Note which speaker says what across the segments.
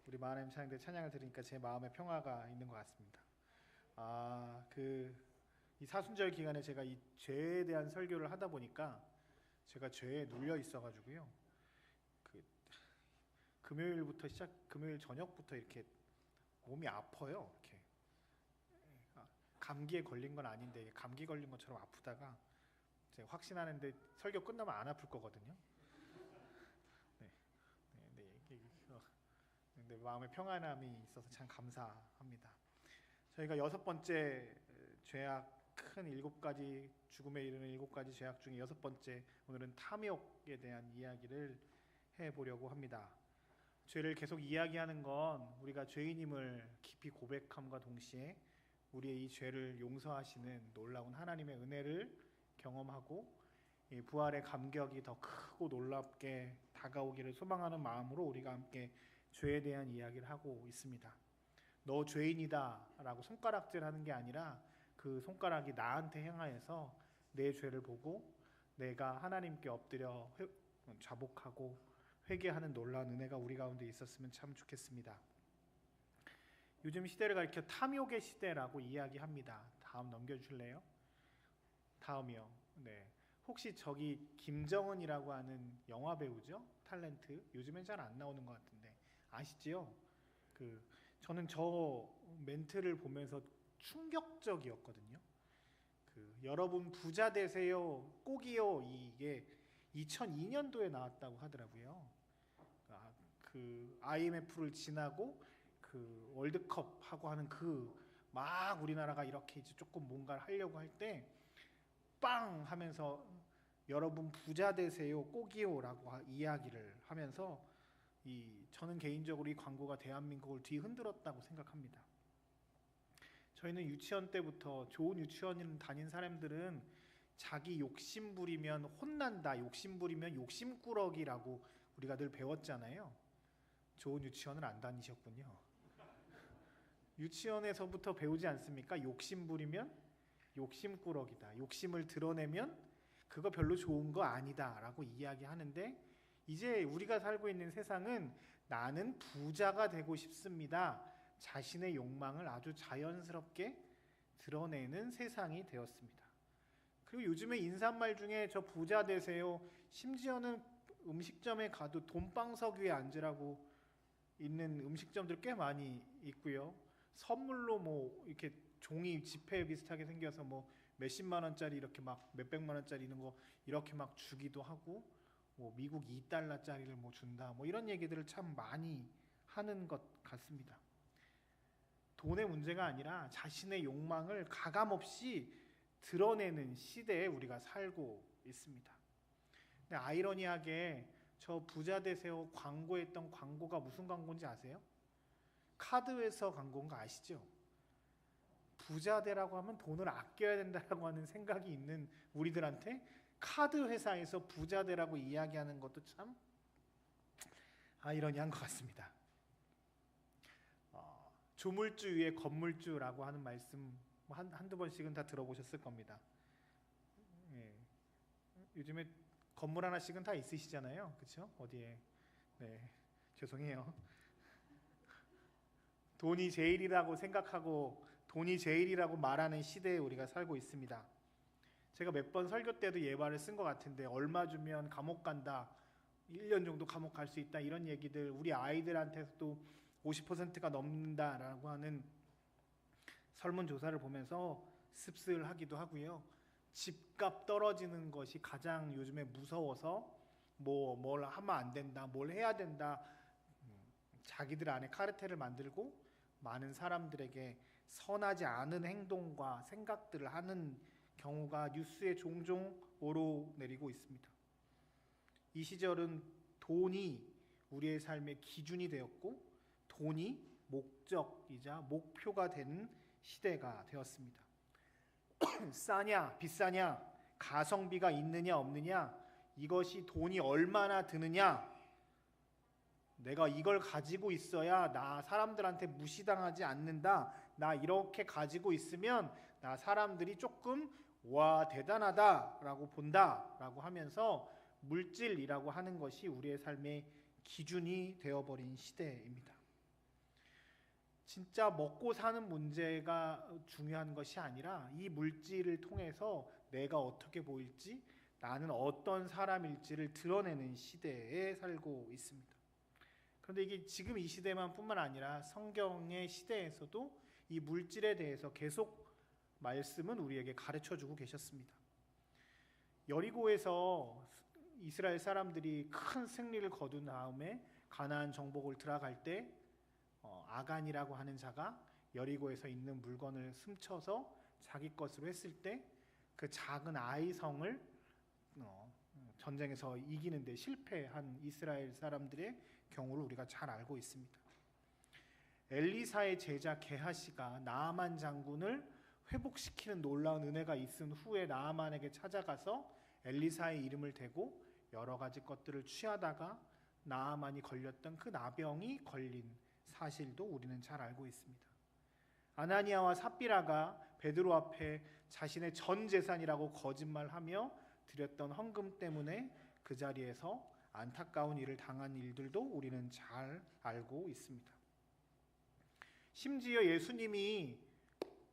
Speaker 1: 우리 마하나님 찬양대 찬양을 들으니까 제 마음에 평화가 있는 것 같습니다. 이 사순절 기간에 제가 이 죄에 대한 설교를 하다 보니까 제가 죄에 눌려 있어가지고요. 금요일 저녁부터 이렇게 몸이 아파요. 이렇게 감기에 걸린 건 아닌데 감기 걸린 것처럼 아프다가 제가 확신하는데 설교 끝나면 안 아플 거거든요. 근데 마음의 평안함이 있어서 참 감사합니다. 저희가 6번째 죄악, 큰 7가지 죽음에 이르는 7가지 죄악 중에 6번째, 오늘은 탐욕에 대한 이야기를 해보려고 합니다. 죄를 계속 이야기하는 건 우리가 죄인임을 깊이 고백함과 동시에 우리의 이 죄를 용서하시는 놀라운 하나님의 은혜를 경험하고 이 부활의 감격이 더 크고 놀랍게 다가오기를 소망하는 마음으로 우리가 함께 죄에 대한 이야기를 하고 있습니다. 너 죄인이다 라고 손가락질하는 게 아니라 그 손가락이 나한테 향하여서 내 죄를 보고 내가 하나님께 엎드려 자복하고 회개하는 놀라운 은혜가 우리 가운데 있었으면 참 좋겠습니다. 요즘 시대를 가리켜 탐욕의 시대라고 이야기합니다. 다음 넘겨주실래요? 다음이요. 네. 혹시 저기 김정은이라고 하는 영화 배우죠? 탤런트. 요즘엔 잘 안 나오는 것 같은데 아시지요? 저는 저 멘트를 보면서 충격적이었거든요. 여러분 부자 되세요, 꼭이요. 이게 2002년도에 나왔다고 하더라고요. IMF를 지나고 월드컵 하고 하는 막 우리나라가 이렇게 이제 조금 뭔가를 하려고 할 때 빵 하면서 여러분 부자 되세요, 꼭이요라고 이야기를 하면서 저는 개인적으로 이 광고가 대한민국을 뒤흔들었다고 생각합니다. 저희는 유치원 때부터 좋은 유치원 다닌 사람들은 자기 욕심 부리면 혼난다, 욕심 부리면 욕심꾸러기라고 우리가 늘 배웠잖아요. 좋은 유치원을 안 다니셨군요. 유치원에서부터 배우지 않습니까? 욕심 부리면 욕심꾸러기다, 욕심을 드러내면 그거 별로 좋은 거 아니다 라고 이야기하는데, 이제 우리가 살고 있는 세상은 나는 부자가 되고 싶습니다, 자신의 욕망을 아주 자연스럽게 드러내는 세상이 되었습니다. 그리고 요즘에 인사말 중에 저 부자 되세요, 심지어는 음식점에 가도 돈방석 위에 앉으라고 있는 음식점들 꽤 많이 있고요. 선물로 뭐 이렇게 종이 지폐 비슷하게 생겨서 뭐 몇십만 원짜리 이렇게 막 몇백만 원짜리 있는 거 이렇게 막 주기도 하고, 뭐 미국 2달러짜리를 뭐 준다, 뭐 이런 얘기들을 참 많이 하는 것 같습니다. 돈의 문제가 아니라 자신의 욕망을 가감없이 드러내는 시대에 우리가 살고 있습니다. 근데 아이러니하게 저 부자 되세요 광고했던 광고가 무슨 광고인지 아세요? 카드회사 광고인 거 아시죠? 부자 되라고 하면 돈을 아껴야 된다라고 하는 생각이 있는 우리들한테 카드 회사에서 부자 되라고 이야기하는 것도 참 아이러니한 것 같습니다. 조물주 위에 건물주라고 하는 말씀 한두 번씩은 다 들어보셨을 겁니다. 예. 요즘에 건물 하나씩은 다 있으시잖아요, 그렇죠? 어디에? 네, 죄송해요. 돈이 제일이라고 생각하고 돈이 제일이라고 말하는 시대에 우리가 살고 있습니다. 제가 몇 번 설교 때도 예발을 쓴 것 같은데, 얼마 주면 감옥 간다, 1년 정도 감옥 갈 수 있다, 이런 얘기들 우리 아이들한테도 50%가 넘는다라고 하는 설문조사를 보면서 씁쓸하기도 하고요. 집값 떨어지는 것이 가장 요즘에 무서워서 뭘 하면 안 된다, 뭘 해야 된다, 자기들 안에 카르텔을 만들고 많은 사람들에게 선하지 않은 행동과 생각들을 하는 경우가 뉴스에 종종 오르내리고 있습니다. 이 시절은 돈이 우리의 삶의 기준이 되었고 돈이 목적이자 목표가 되는 시대가 되었습니다. 싸냐 비싸냐, 가성비가 있느냐 없느냐, 이것이 돈이 얼마나 드느냐, 내가 이걸 가지고 있어야 나 사람들한테 무시당하지 않는다, 나 이렇게 가지고 있으면 나 사람들이 조금 와 대단하다 라고 본다 라고 하면서 물질이라고 하는 것이 우리의 삶의 기준이 되어버린 시대입니다. 진짜 먹고 사는 문제가 중요한 것이 아니라 이 물질을 통해서 내가 어떻게 보일지, 나는 어떤 사람일지를 드러내는 시대에 살고 있습니다. 그런데 이게 지금 이 시대만 뿐만 아니라 성경의 시대에서도 이 물질에 대해서 계속 말씀은 우리에게 가르쳐주고 계셨습니다. 여리고에서 이스라엘 사람들이 큰 승리를 거둔 다음에 가나안 정복을 들어갈 때 아간이라고 하는 자가 여리고에서 있는 물건을 훔쳐서 자기 것으로 했을 때 그 작은 아이 성을 전쟁에서 이기는데 실패한 이스라엘 사람들의 경우를 우리가 잘 알고 있습니다. 엘리사의 제자 게하시가 나아만 장군을 회복시키는 놀라운 은혜가 있은 후에 나아만에게 찾아가서 엘리사의 이름을 대고 여러 가지 것들을 취하다가 나아만이 걸렸던 그 나병이 걸린 사실도 우리는 잘 알고 있습니다. 아나니아와 삽비라가 베드로 앞에 자신의 전 재산이라고 거짓말하며 드렸던 헌금 때문에 그 자리에서 안타까운 일을 당한 일들도 우리는 잘 알고 있습니다. 심지어 예수님이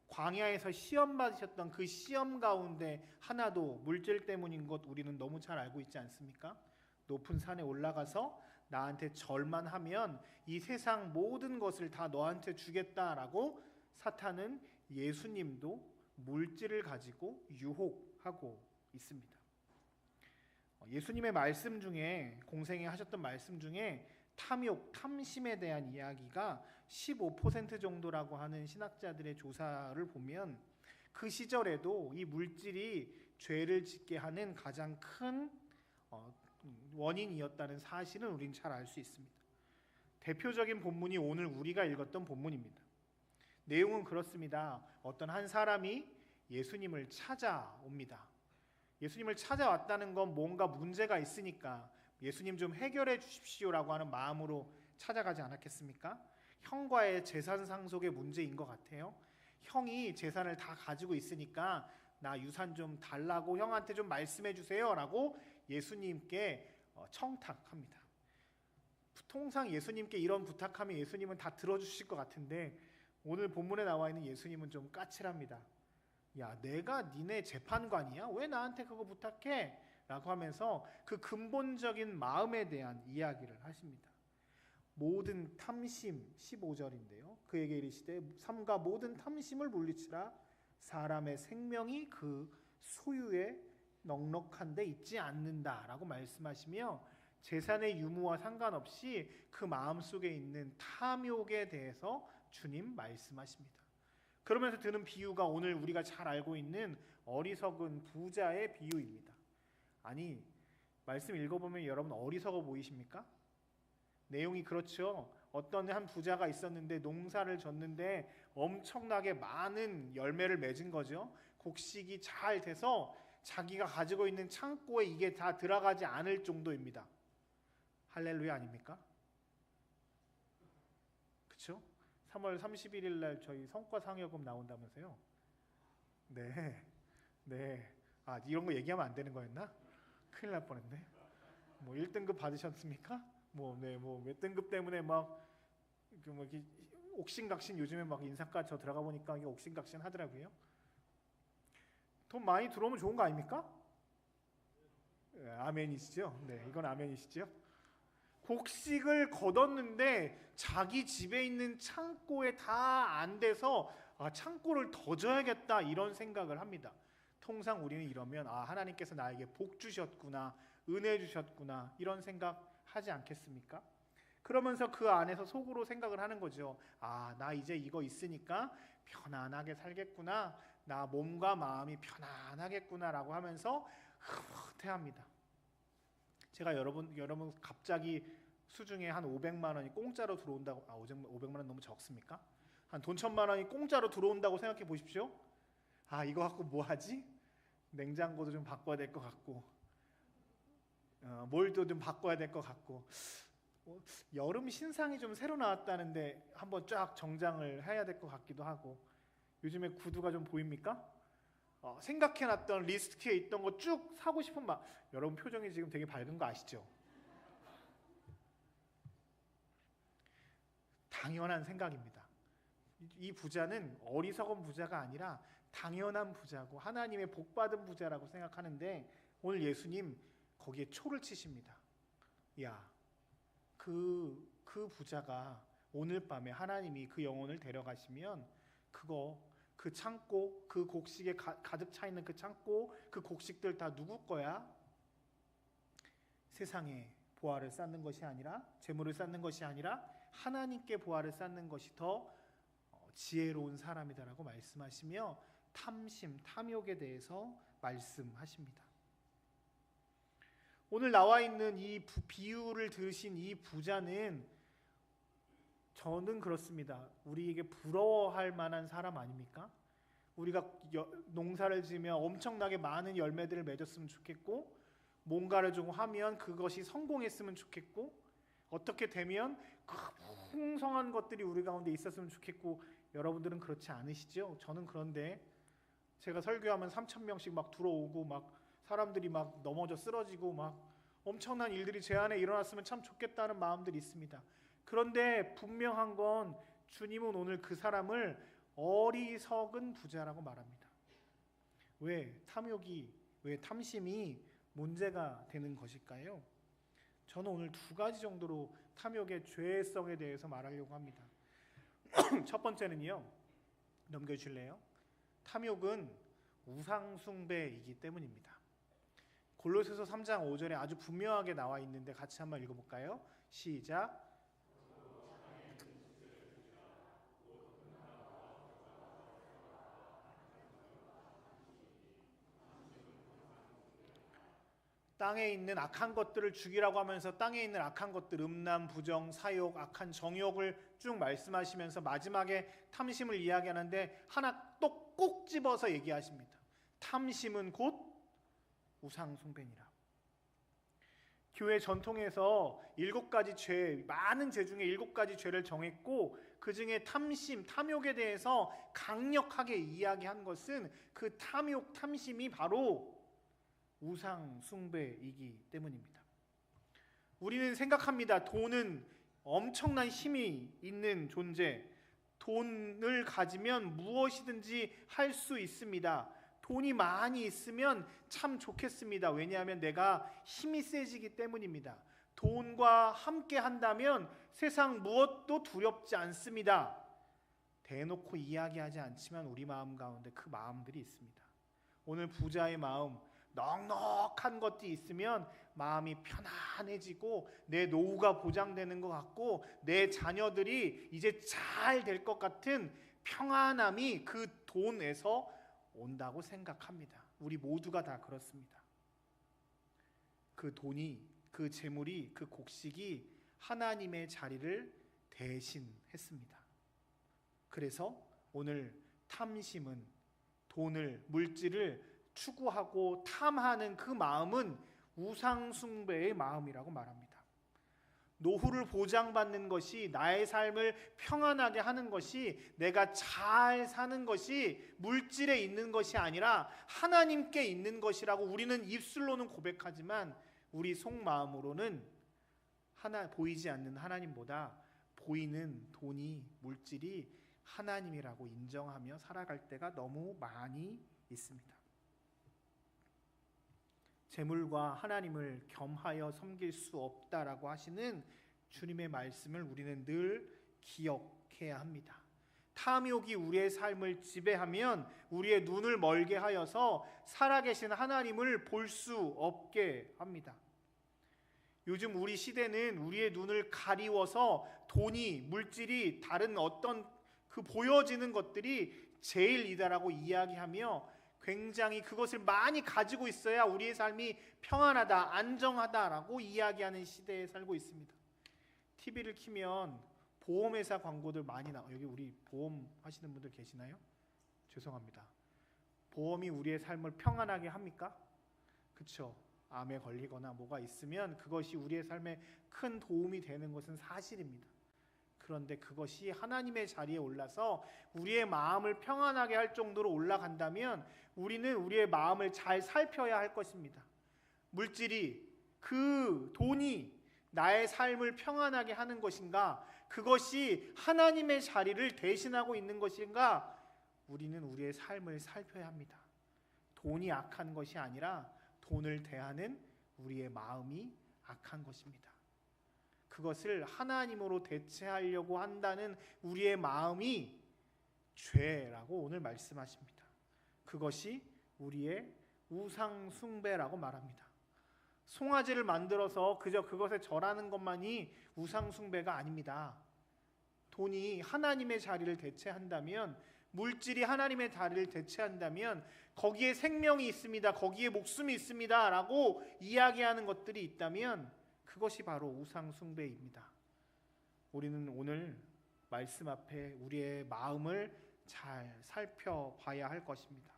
Speaker 1: 광야에서 시험 받으셨던 그 시험 가운데 하나도 물질 때문인 것 우리는 너무 잘 알고 있지 않습니까? 높은 산에 올라가서 나한테 절만 하면 이 세상 모든 것을 다 너한테 주겠다라고 사탄은 예수님도 물질을 가지고 유혹하고 있습니다. 예수님의 말씀 중에, 공생에 하셨던 말씀 중에 탐욕, 탐심에 대한 이야기가 15% 정도라고 하는 신학자들의 조사를 보면 그 시절에도 이 물질이 죄를 짓게 하는 가장 큰 원인이었다는 사실은 우리는 잘 알 수 있습니다. 대표적인 본문이 오늘 우리가 읽었던 본문입니다. 내용은 그렇습니다. 어떤 한 사람이 예수님을 찾아옵니다. 예수님을 찾아왔다는 건 뭔가 문제가 있으니까 예수님 좀 해결해 주십시오라고 하는 마음으로 찾아가지 않았겠습니까? 형과의 재산 상속의 문제인 것 같아요. 형이 재산을 다 가지고 있으니까 나 유산 좀 달라고 형한테 좀 말씀해 주세요라고 예수님께 청탁합니다. 통상 예수님께 이런 부탁하면 예수님은 다 들어주실 것 같은데 오늘 본문에 나와 있는 예수님은 좀 까칠합니다. 야, 내가 니네 재판관이야? 왜 나한테 그거 부탁해? 라고 하면서 그 근본적인 마음에 대한 이야기를 하십니다. 모든 탐심, 15절인데요. 그에게 이르시되 삼가 모든 탐심을 물리치라. 사람의 생명이 그 소유에 넉넉한 데 있지 않는다라고 말씀하시며 재산의 유무와 상관없이 그 마음속에 있는 탐욕에 대해서 주님 말씀하십니다. 그러면서 드는 비유가 오늘 우리가 잘 알고 있는 어리석은 부자의 비유입니다. 아니, 말씀 읽어보면 여러분 어리석어 보이십니까? 내용이 그렇죠. 어떤 한 부자가 있었는데 농사를 졌는데 엄청나게 많은 열매를 맺은 거죠. 곡식이 잘 돼서 자기가 가지고 있는 창고에 이게 다 들어가지 않을 정도입니다. 할렐루야 아닙니까? 그렇죠? 3월 31일 날 저희 성과상여금 나온다면서요? 네. 아, 이런 거 얘기하면 안 되는 거였나? 큰일 날 뻔했네. 뭐 1등급 받으셨습니까? 몇 등급 때문에 옥신각신 요즘에 막 인상가 저 들어가 보니까 이게 옥신각신 하더라고요. 돈 많이 들어오면 좋은 거 아닙니까? 아멘이시죠? 네, 이건 아멘이시죠? 곡식을 거뒀는데 자기 집에 있는 창고에 다 안 돼서 창고를 더 줘야겠다 이런 생각을 합니다. 통상 우리는 이러면 하나님께서 나에게 복 주셨구나, 은혜 주셨구나 이런 생각 하지 않겠습니까? 그러면서 그 안에서 속으로 생각을 하는 거죠. 나 이제 이거 있으니까 편안하게 살겠구나, 나 몸과 마음이 편안하겠구나라고 하면서 흐뭇해합니다. 제가 여러분 갑자기 수중에 한 500만 원이 공짜로 들어온다고 500만 원 너무 적습니까? 한 돈 1000만 원이 공짜로 들어온다고 생각해 보십시오. 이거 갖고 뭐 하지? 냉장고도 좀 바꿔야 될 것 같고 뭘도 좀 바꿔야 될 것 같고 여름 신상이 좀 새로 나왔다는데 한번 쫙 정장을 해야 될 것 같기도 하고 요즘에 구두가 좀 보입니까? 생각해놨던 리스트에 있던 거 쭉 사고 싶은 마음. 여러분 표정이 지금 되게 밝은 거 아시죠? 당연한 생각입니다. 이 부자는 어리석은 부자가 아니라 당연한 부자고 하나님의 복받은 부자라고 생각하는데 오늘 예수님 거기에 초를 치십니다. 야, 그 부자가 오늘 밤에 하나님이 그 영혼을 데려가시면 그 창고, 그 곡식에 가득 차 있는 그 창고, 그 곡식들 다 누구 거야? 세상에 보화를 쌓는 것이 아니라, 재물을 쌓는 것이 아니라 하나님께 보화를 쌓는 것이 더 지혜로운 사람이다라고 말씀하시며 탐심, 탐욕에 대해서 말씀하십니다. 오늘 나와 있는 이 비유를 들으신 이 부자는 저는 그렇습니다. 우리에게 부러워할 만한 사람 아닙니까? 우리가 농사를 지으며 엄청나게 많은 열매들을 맺었으면 좋겠고, 뭔가를 좀 하면 그것이 성공했으면 좋겠고, 어떻게 되면 그 풍성한 것들이 우리 가운데 있었으면 좋겠고, 여러분들은 그렇지 않으시죠? 저는 그런데 제가 설교하면 3,000명씩 막 들어오고 막 사람들이 막 넘어져 쓰러지고 막 엄청난 일들이 제 안에 일어났으면 참 좋겠다는 마음들이 있습니다. 그런데 분명한 건 주님은 오늘 그 사람을 어리석은 부자라고 말합니다. 왜 탐심이 문제가 되는 것일까요? 저는 오늘 두 가지 정도로 탐욕의 죄성에 대해서 말하려고 합니다. 첫 번째는요, 넘겨주실래요? 탐욕은 우상숭배이기 때문입니다. 골로새서 3장 5절에 아주 분명하게 나와 있는데 같이 한번 읽어볼까요? 시작. 땅에 있는 악한 것들을 죽이라고 하면서 땅에 있는 악한 것들, 음란, 부정, 사욕, 악한 정욕을 쭉 말씀하시면서 마지막에 탐심을 이야기하는데 하나 또 꼭 집어서 얘기하십니다. 탐심은 곧 우상숭배니라. 교회 전통에서 7가지 죄, 많은 죄 중에 7가지 죄를 정했고 그 중에 탐심, 탐욕에 대해서 강력하게 이야기한 것은 그 탐심이 바로 우상숭배이기 때문입니다. 우리는 생각합니다. 돈은 엄청난 힘이 있는 존재, 돈을 가지면 무엇이든지 할 수 있습니다. 돈이 많이 있으면 참 좋겠습니다. 왜냐하면 내가 힘이 세지기 때문입니다. 돈과 함께 한다면 세상 무엇도 두렵지 않습니다. 대놓고 이야기하지 않지만 우리 마음 가운데 그 마음들이 있습니다. 오늘 부자의 마음, 넉넉한 것이 있으면 마음이 편안해지고 내 노후가 보장되는 것 같고 내 자녀들이 이제 잘 될 것 같은 평안함이 그 돈에서 온다고 생각합니다. 우리 모두가 다 그렇습니다. 그 돈이, 그 재물이, 그 곡식이 하나님의 자리를 대신했습니다. 그래서 오늘 탐심은 돈을, 물질을 추구하고 탐하는 그 마음은 우상숭배의 마음이라고 말합니다. 노후를 보장받는 것이, 나의 삶을 평안하게 하는 것이, 내가 잘 사는 것이 물질에 있는 것이 아니라 하나님께 있는 것이라고 우리는 입술로는 고백하지만 우리 속마음으로는 보이지 않는 하나님보다 보이는 돈이, 물질이 하나님이라고 인정하며 살아갈 때가 너무 많이 있습니다. 재물과 하나님을 겸하여 섬길 수 없다라고 하시는 주님의 말씀을 우리는 늘 기억해야 합니다. 탐욕이 우리의 삶을 지배하면 우리의 눈을 멀게 하여서 살아계신 하나님을 볼 수 없게 합니다. 요즘 우리 시대는 우리의 눈을 가리워서 돈이, 물질이, 다른 어떤 그 보여지는 것들이 제일이다라고 이야기하며 굉장히 그것을 많이 가지고 있어야 우리의 삶이 평안하다, 안정하다라고 이야기하는 시대에 살고 있습니다. TV를 켜면 보험회사 광고들 많이 나와요. 여기 우리 보험 하시는 분들 계시나요? 죄송합니다. 보험이 우리의 삶을 평안하게 합니까? 그렇죠. 암에 걸리거나 뭐가 있으면 그것이 우리의 삶에 큰 도움이 되는 것은 사실입니다. 그런데 그것이 하나님의 자리에 올라서 우리의 마음을 평안하게 할 정도로 올라간다면 우리는 우리의 마음을 잘 살펴야 할 것입니다. 물질이, 그 돈이, 나의 삶을 평안하게 하는 것인가? 그것이 하나님의 자리를 대신하고 있는 것인가? 우리는 우리의 삶을 살펴야 합니다. 돈이 악한 것이 아니라 돈을 대하는 우리의 마음이 악한 것입니다. 그것을 하나님으로 대체하려고 한다는 우리의 마음이 죄라고 오늘 말씀하십니다. 그것이 우리의 우상 숭배라고 말합니다. 송아지를 만들어서 그저 그것에 절하는 것만이 우상 숭배가 아닙니다. 돈이 하나님의 자리를 대체한다면, 물질이 하나님의 자리를 대체한다면 거기에 생명이 있습니다, 거기에 목숨이 있습니다 라고 이야기하는 것들이 있다면 그것이 바로 우상 숭배입니다. 우리는 오늘 말씀 앞에 우리의 마음을 잘 살펴봐야 할 것입니다.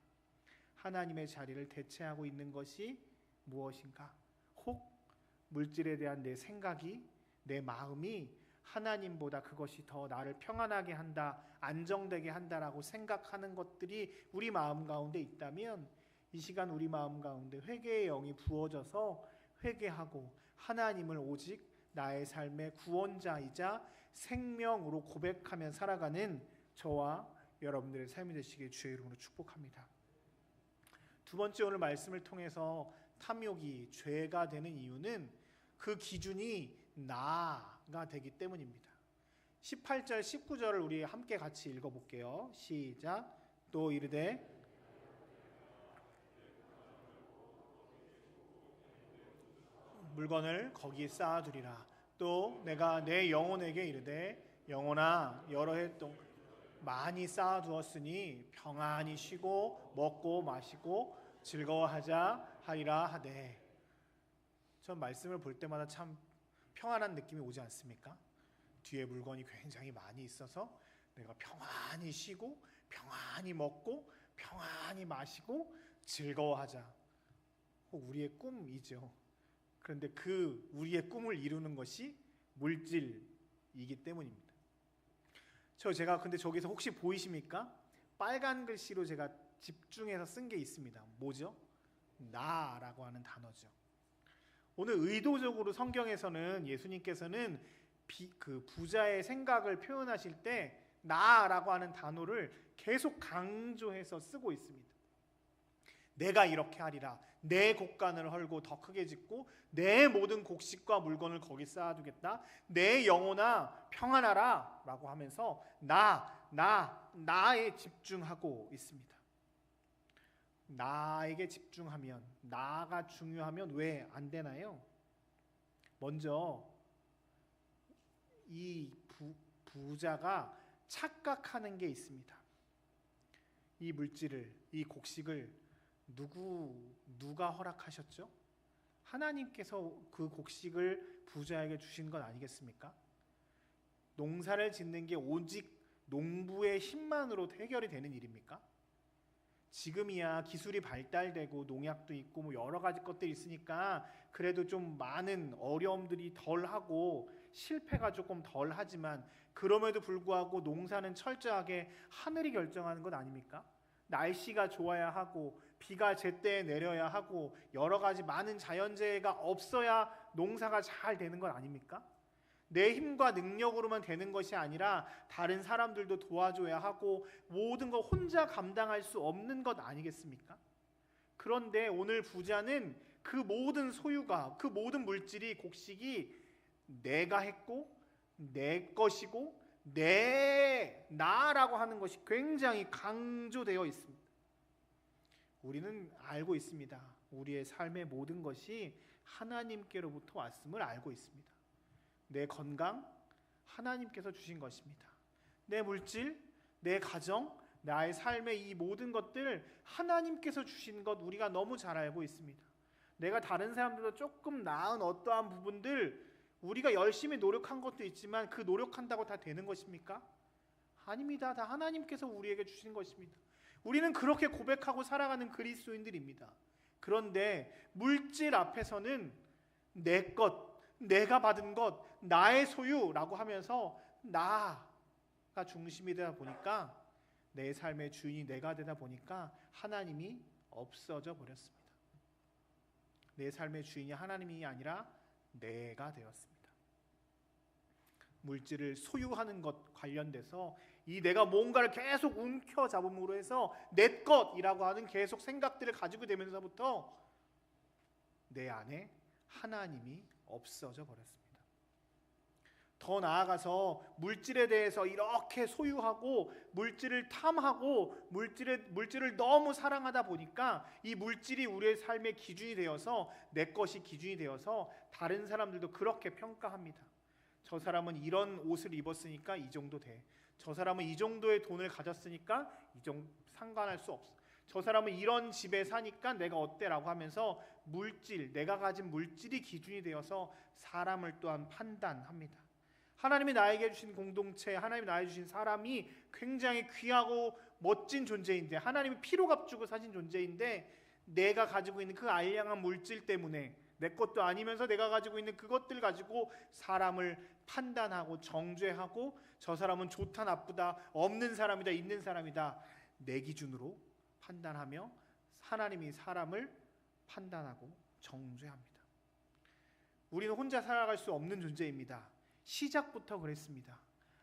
Speaker 1: 하나님의 자리를 대체하고 있는 것이 무엇인가? 혹 물질에 대한 내 생각이, 내 마음이 하나님보다 그것이 더 나를 평안하게 한다, 안정되게 한다라고 생각하는 것들이 우리 마음 가운데 있다면 이 시간 우리 마음 가운데 회개의 영이 부어져서 회개하고 하나님을 오직 나의 삶의 구원자이자 생명으로 고백하며 살아가는 저와 여러분들의 삶이 되시길 주의 이름으로 축복합니다. 두 번째, 오늘 말씀을 통해서 탐욕이 죄가 되는 이유는 그 기준이 나가 되기 때문입니다. 18절 19절을 우리 함께 같이 읽어볼게요. 시작. 또 이르되 물건을 거기 쌓아두리라. 또 내가 내 영혼에게 이르되 영혼아 여러 해 동안 많이 쌓아두었으니 평안히 쉬고 먹고 마시고 즐거워하자 하리라 하되. 전 말씀을 볼 때마다 참 평안한 느낌이 오지 않습니까? 뒤에 물건이 굉장히 많이 있어서 내가 평안히 쉬고 평안히 먹고 평안히 마시고 즐거워하자. 우리의 꿈이죠. 그런데 그 우리의 꿈을 이루는 것이 물질이기 때문입니다. 제가 근데 저기서 혹시 보이십니까? 빨간 글씨로 제가 집중해서 쓴 게 있습니다. 뭐죠? 나라고 하는 단어죠. 오늘 의도적으로 성경에서는 예수님께서는 그 부자의 생각을 표현하실 때 나라고 하는 단어를 계속 강조해서 쓰고 있습니다. 내가 이렇게 하리라. 내 곡간을 헐고 더 크게 짓고 내 모든 곡식과 물건을 거기 쌓아두겠다. 내 영혼아 평안하라 라고 하면서 나에 집중하고 있습니다. 나에게 집중하면, 나가 중요하면 왜 안 되나요? 먼저 이 부자가 착각하는 게 있습니다. 이 물질을, 이 곡식을 누가 허락하셨죠? 하나님께서 그 곡식을 부자에게 주신 것 아니겠습니까? 농사를 짓는 게 오직 농부의 힘만으로 해결이 되는 일입니까? 지금이야 기술이 발달되고 농약도 있고 뭐 여러 가지 것들이 있으니까 그래도 좀 많은 어려움들이 덜하고 실패가 조금 덜하지만 그럼에도 불구하고 농사는 철저하게 하늘이 결정하는 것 아닙니까? 날씨가 좋아야 하고 비가 제때에 내려야 하고 여러 가지 많은 자연재해가 없어야 농사가 잘 되는 것 아닙니까? 내 힘과 능력으로만 되는 것이 아니라 다른 사람들도 도와줘야 하고 모든 걸 혼자 감당할 수 없는 것 아니겠습니까? 그런데 오늘 부자는 그 모든 소유가, 그 모든 물질이, 곡식이 내가 했고 내 것이고 나라고 하는 것이 굉장히 강조되어 있습니다. 우리는 알고 있습니다. 우리의 삶의 모든 것이 하나님께로부터 왔음을 알고 있습니다. 내 건강, 하나님께서 주신 것입니다. 내 물질, 내 가정, 나의 삶의 이 모든 것들 하나님께서 주신 것 우리가 너무 잘 알고 있습니다. 내가 다른 사람들보다 조금 나은 어떠한 부분들 우리가 열심히 노력한 것도 있지만 그 노력한다고 다 되는 것입니까? 아닙니다. 다 하나님께서 우리에게 주신 것입니다. 우리는 그렇게 고백하고 살아가는 그리스도인들입니다. 그런데 물질 앞에서는 내 것, 내가 받은 것, 나의 소유라고 하면서 나가 중심이 되다 보니까 내 삶의 주인이 내가 되다 보니까 하나님이 없어져 버렸습니다. 내 삶의 주인이 하나님이 아니라 내가 되었습니다. 물질을 소유하는 것 관련돼서 이 내가 뭔가를 계속 움켜잡음으로 해서 내 것이라고 하는 계속 생각들을 가지고 되면서부터 내 안에 하나님이 없어져 버렸습니다. 더 나아가서 물질에 대해서 이렇게 소유하고 물질을 탐하고 물질을 너무 사랑하다 보니까 이 물질이 우리의 삶의 기준이 되어서 내 것이 기준이 되어서 다른 사람들도 그렇게 평가합니다. 저 사람은 이런 옷을 입었으니까 이 정도 돼. 저 사람은 이 정도의 돈을 가졌으니까 이 정도 상관할 수 없어. 저 사람은 이런 집에 사니까 내가 어때라고 하면서 내가 가진 물질이 기준이 되어서 사람을 또한 판단합니다. 하나님이 나에게 주신 공동체, 하나님이 나에게 주신 사람이 굉장히 귀하고 멋진 존재인데, 하나님이 피로 값주고 사신 존재인데, 내가 가지고 있는 그 알량한 물질 때문에 내 것도 아니면서 내가 가지고 있는 그것들 가지고 사람을 판단하고 정죄하고 저 사람은 좋다 나쁘다, 없는 사람이다 있는 사람이다, 내 기준으로 판단하며 하나님이 사람을 판단하고 정죄합니다. 우리는 혼자 살아갈 수 없는 존재입니다. 시작부터 그랬습니다.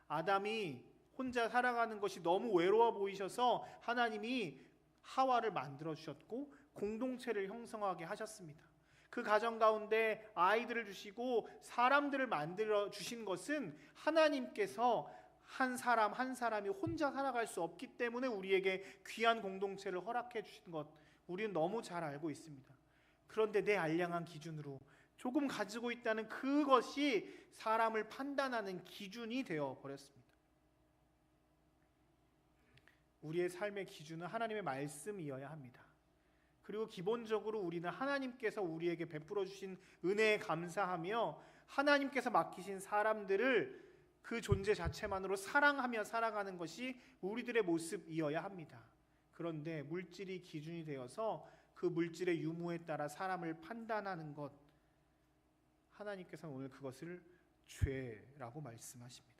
Speaker 1: 아담이 혼자 살아가는 것이 너무 외로워 보이셔서 하나님이 하와를 만들어 주셨고 공동체를 형성하게 하셨습니다. 그 가정 가운데 아이들을 주시고 사람들을 만들어 주신 것은 하나님께서 한 사람 한 사람이 혼자 살아갈 수 없기 때문에 우리에게 귀한 공동체를 허락해 주신 것, 우리는 너무 잘 알고 있습니다. 그런데 내 알량한 기준으로 조금 가지고 있다는 그것이 사람을 판단하는 기준이 되어 버렸습니다. 우리의 삶의 기준은 하나님의 말씀이어야 합니다. 그리고 기본적으로 우리는 하나님께서 우리에게 베풀어 주신 은혜에 감사하며 하나님께서 맡기신 사람들을 그 존재 자체만으로 사랑하며 살아가는 것이 우리들의 모습이어야 합니다. 그런데 물질이 기준이 되어서 그 물질의 유무에 따라 사람을 판단하는 것, 하나님께서는 오늘 그것을 죄라고 말씀하십니다.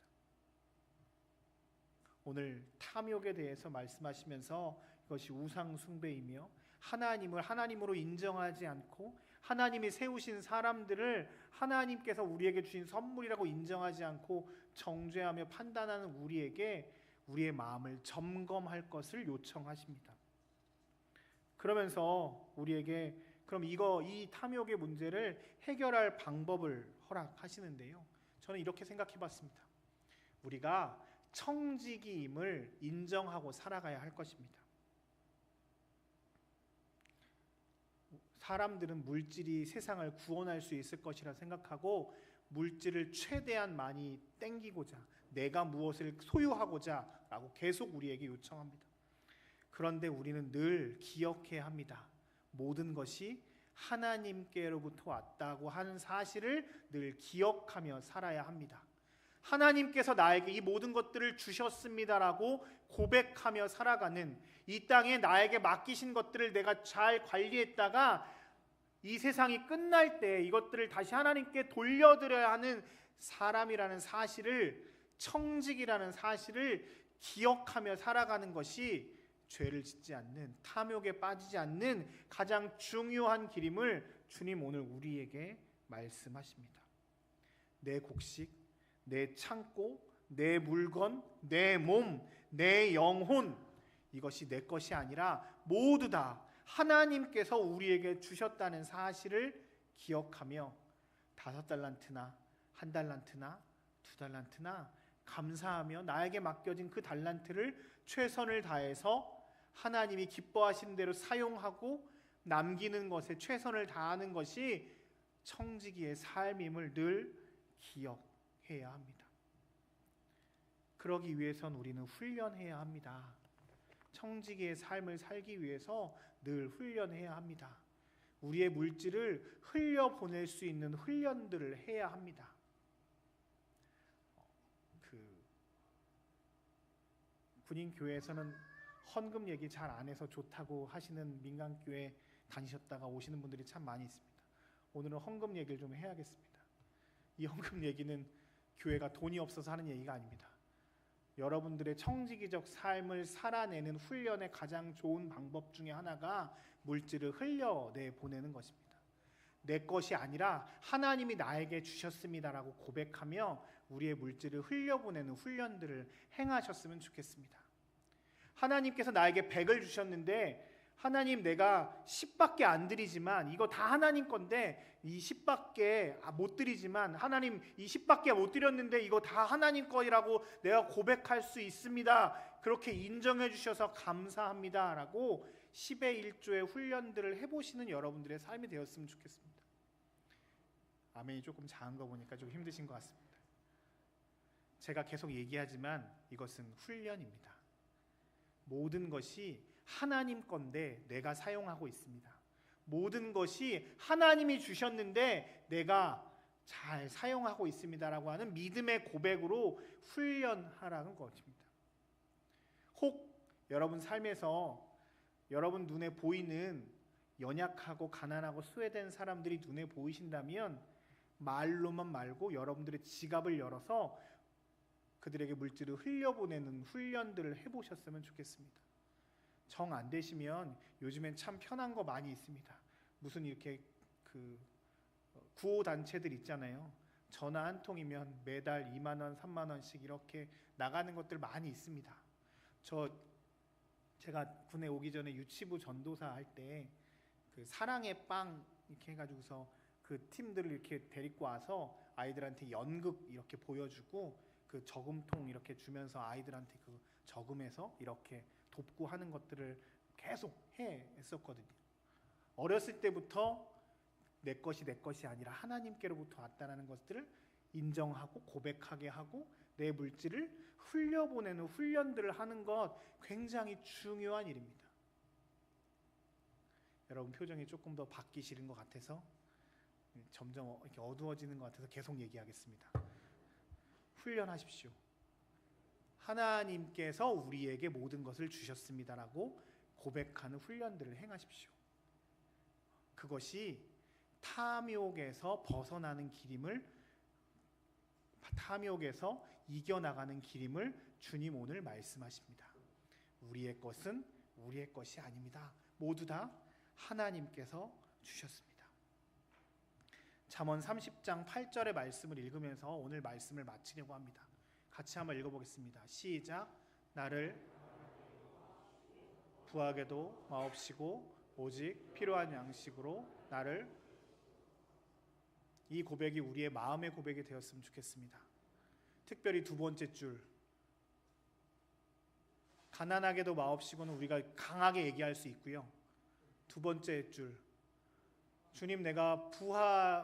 Speaker 1: 오늘 탐욕에 대해서 말씀하시면서 이것이 우상 숭배이며 하나님을 하나님으로 인정하지 않고 하나님이 세우신 사람들을 하나님께서 우리에게 주신 선물이라고 인정하지 않고 정죄하며 판단하는 우리에게 우리의 마음을 점검할 것을 요청하십니다. 그러면서 우리에게 그럼 이 탐욕의 문제를 해결할 방법을 허락하시는데요. 저는 이렇게 생각해 봤습니다. 우리가 청지기임을 인정하고 살아가야 할 것입니다. 사람들은 물질이 세상을 구원할 수 있을 것이라 생각하고 물질을 최대한 많이 땡기고자, 내가 무엇을 소유하고자 라고 계속 우리에게 요청합니다. 그런데 우리는 늘 기억해야 합니다. 모든 것이 하나님께로부터 왔다고 하는 사실을 늘 기억하며 살아야 합니다. 하나님께서 나에게 이 모든 것들을 주셨습니다라고 고백하며 살아가는, 이 땅에 나에게 맡기신 것들을 내가 잘 관리했다가 이 세상이 끝날 때 이것들을 다시 하나님께 돌려드려야 하는 사람이라는 사실을, 청직이라는 사실을 기억하며 살아가는 것이 죄를 짓지 않는, 탐욕에 빠지지 않는 가장 중요한 길임을 주님 오늘 우리에게 말씀하십니다. 내 곡식, 내 창고, 내 물건, 내 몸, 내 영혼, 이것이 내 것이 아니라 모두 다 하나님께서 우리에게 주셨다는 사실을 기억하며 5달란트나 1달란트나 2달란트나 감사하며 나에게 맡겨진 그 달란트를 최선을 다해서 하나님이 기뻐하시는 대로 사용하고 남기는 것에 최선을 다하는 것이 청지기의 삶임을 늘 기억해야 합니다. 그러기 위해선 우리는 훈련해야 합니다. 청지기의 삶을 살기 위해서 늘 훈련해야 합니다. 우리의 물질을 흘려보낼 수 있는 훈련들을 해야 합니다. 군인교회에서는 헌금 얘기 잘 안 해서 좋다고 하시는 민간교회 다니셨다가 오시는 분들이 참 많이 있습니다. 오늘은 헌금 얘기를 좀 해야겠습니다. 이 헌금 얘기는 교회가 돈이 없어서 하는 얘기가 아닙니다. 여러분들의 청지기적 삶을 살아내는 훈련의 가장 좋은 방법 중에 하나가 물질을 흘려내 보내는 것입니다. 내 것이 아니라 하나님이 나에게 주셨습니다라고 고백하며 우리의 물질을 흘려보내는 훈련들을 행하셨으면 좋겠습니다. 하나님께서 나에게 100을 주셨는데 하나님 내가 10밖에 안 드리지만 이거 다 하나님 건데 이 10밖에 못 드리지만 하나님 이 10밖에 못 드렸는데 이거 다 하나님 거라고 내가 고백할 수 있습니다. 그렇게 인정해 주셔서 감사합니다 라고 10의 1조의 훈련들을 해보시는 여러분들의 삶이 되었으면 좋겠습니다. 아멘이 조금 작은 거 보니까 좀 힘드신 것 같습니다. 제가 계속 얘기하지만 이것은 훈련입니다. 모든 것이 하나님 건데 내가 사용하고 있습니다. 모든 것이 하나님이 주셨는데 내가 잘 사용하고 있습니다라고 하는 믿음의 고백으로 훈련하라는 것입니다. 혹 여러분 삶에서 여러분 눈에 보이는 연약하고 가난하고 소외된 사람들이 눈에 보이신다면 말로만 말고 여러분들의 지갑을 열어서 그들에게 물질을 흘려보내는 훈련들을 해보셨으면 좋겠습니다. 정 안 되시면 요즘엔 참 편한 거 많이 있습니다. 무슨 이렇게 구호 단체들 있잖아요. 전화 한 통이면 매달 2만 원, 3만 원씩 이렇게 나가는 것들 많이 있습니다. 제가 군에 오기 전에 유치부 전도사 할 때 그 사랑의 빵 이렇게 해가지고서 그 팀들을 이렇게 데리고 와서 아이들한테 연극 이렇게 보여주고 그 저금통 이렇게 주면서 아이들한테 그 저금해서 이렇게 돕고 하는 것들을 계속 했었거든요. 어렸을 때부터 내 것이 아니라 하나님께로부터 왔다는 것들을 인정하고 고백하게 하고 내 물질을 흘려보내는 훈련들을 하는 것 굉장히 중요한 일입니다. 여러분 표정이 조금 더 바뀌시는 것 같아서 점점 이렇게 어두워지는 것 같아서 계속 얘기하겠습니다. 훈련하십시오. 하나님께서 우리에게 모든 것을 주셨습니다라고 고백하는 훈련들을 행하십시오. 그것이 탐욕에서 벗어나는 길임을, 탐욕에서 이겨나가는 길임을 주님 오늘 말씀하십니다. 우리의 것은 우리의 것이 아닙니다. 모두 다 하나님께서 주셨습니다. 잠언 30장 8절의 말씀을 읽으면서 오늘 말씀을 마치려고 합니다. 같이 한번 읽어보겠습니다. 시작. 나를 부하게도 마옵시고 오직 필요한 양식으로 나를. 이 고백이 우리의 마음의 고백이 되었으면 좋겠습니다. 특별히 두 번째 줄, 가난하게도 마옵시고는 우리가 강하게 얘기할 수 있고요. 두 번째 줄, 주님 내가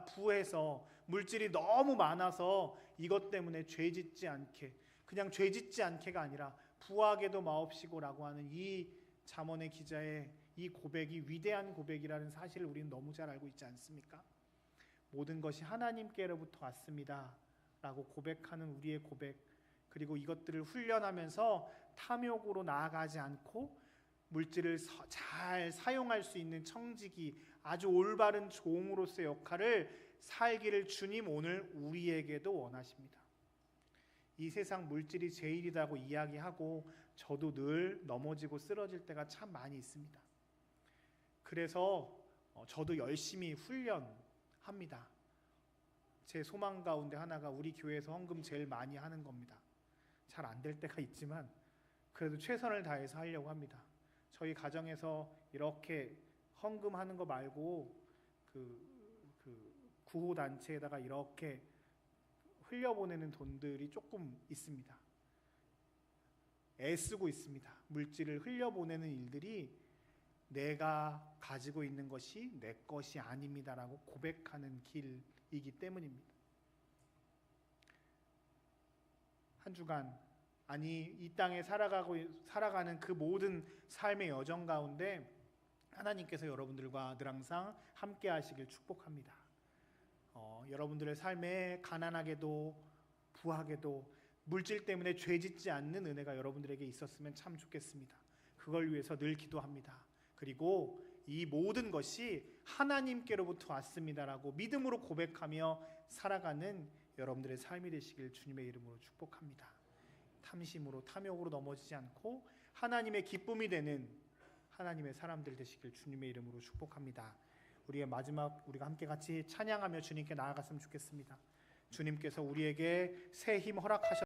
Speaker 1: 부해서 물질이 너무 많아서 이것 때문에 죄짓지 않게, 그냥 죄짓지 않게가 아니라 부하게도 마옵시고라고 하는 이 잠언의 기자의 이 고백이 위대한 고백이라는 사실을 우리는 너무 잘 알고 있지 않습니까? 모든 것이 하나님께로부터 왔습니다 라고 고백하는 우리의 고백, 그리고 이것들을 훈련하면서 탐욕으로 나아가지 않고 물질을 잘 사용할 수 있는 청지기, 아주 올바른 종으로서의 역할을 살기를 주님 오늘 우리에게도 원하십니다. 이 세상 물질이 제일이라고 이야기하고 저도 늘 넘어지고 쓰러질 때가 참 많이 있습니다. 그래서 저도 열심히 훈련합니다. 제 소망 가운데 하나가 우리 교회에서 헌금 제일 많이 하는 겁니다. 잘 안 될 때가 있지만 그래도 최선을 다해서 하려고 합니다. 저희 가정에서 이렇게 헌금하는 거 말고 구호 단체에다가 이렇게 흘려보내는 돈들이 조금 있습니다. 애쓰고 있습니다. 물질을 흘려보내는 일들이 내가 가지고 있는 것이 내 것이 아닙니다라고 고백하는 길이기 때문입니다. 한 주간, 아니 이 땅에 살아가는 그 모든 삶의 여정 가운데 하나님께서 여러분들과 늘 항상 함께 하시길 축복합니다. 여러분들의 삶에 가난하게도 부하게도 물질 때문에 죄짓지 않는 은혜가 여러분들에게 있었으면 참 좋겠습니다. 그걸 위해서 늘 기도합니다. 그리고 이 모든 것이 하나님께로부터 왔습니다라고 믿음으로 고백하며 살아가는 여러분들의 삶이 되시길 주님의 이름으로 축복합니다. 탐심으로 탐욕으로 넘어지지 않고 하나님의 기쁨이 되는 하나님의 사람들 되시길 주님의 이름으로 축복합니다. 우리의 마지막, 우리가 함께 같이 찬양하며 주님께 나아갔으면 좋겠습니다. 주님께서 우리에게 새 힘 허락하셨